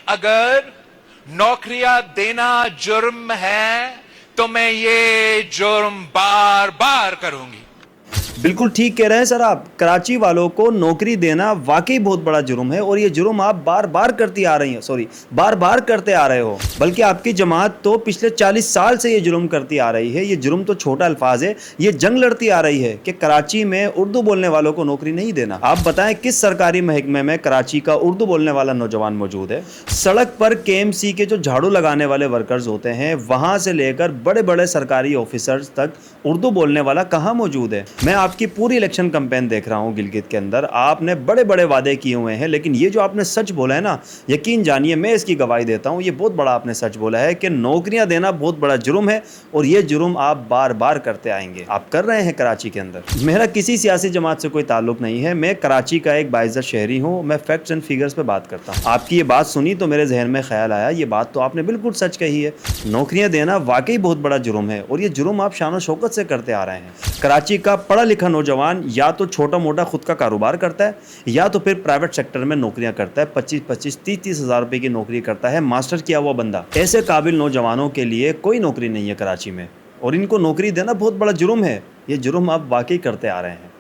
अगर नौकरियां देना जुर्म है तो मैं ये जुर्म बार बार करूंगी। बिल्कुल ठीक कह रहे हैं सर आप। कराची वालों को नौकरी देना वाकई बहुत बड़ा जुर्म है और ये जुर्म आप बार बार करते आ रहे हो। बल्कि आपकी जमात तो पिछले 40 साल से ये जुर्म करती आ रही है। ये जुर्म तो छोटा अल्फाज है, ये जंग लड़ती आ रही है कि कराची में उर्दू बोलने वालों को नौकरी नहीं देना। आप बताएं किस सरकारी महकमे में कराची का उर्दू बोलने वाला नौजवान मौजूद है? सड़क पर KMC के जो झाड़ू लगाने वाले वर्कर्स होते हैं, वहां से लेकर बड़े बड़े सरकारी ऑफिसर्स तक उर्दू बोलने वाला कहाँ मौजूद है? मैं आपकी पूरी इलेक्शन कैंपेन देख रहा हूँ गिलगित के अंदर। आपने बड़े बड़े वादे किए हुए हैं, लेकिन ये जो आपने सच बोला है ना, यकीन जानिए मैं इसकी गवाही देता हूँ, ये बहुत बड़ा आपने सच बोला है कि नौकरियां देना बहुत बड़ा जुर्म है और ये जुर्म आप बार बार करते आएंगे। आप कर रहे हैं कराची के अंदर। मेरा किसी सियासी जमात से कोई ताल्लुक नहीं है, मैं कराची का एक बाइज्जत शहरी हूँ। मैं फैक्ट्स एंड फिगर्स पे बात करता हूँ। आपकी ये बात सुनी तो मेरे जहन में ख्याल आया, ये बात तो आपने बिल्कुल सच कही है। नौकरियां देना वाकई बहुत बड़ा जुर्म है और ये जुर्म आप शान शौकत से करते आ रहे हैं। कराची का पढ़ा लिखा नौजवान या तो छोटा मोटा खुद का कारोबार करता है या तो फिर प्राइवेट सेक्टर में नौकरियां करता है। 25-25, 30-30 हज़ार रुपए की नौकरी करता है, मास्टर किया हुआ बंदा। ऐसे काबिल नौजवानों के लिए कोई नौकरी नहीं है कराची में और इनको नौकरी देना बहुत बड़ा जुर्म है। ये जुर्म आप वाकई करते आ रहे हैं।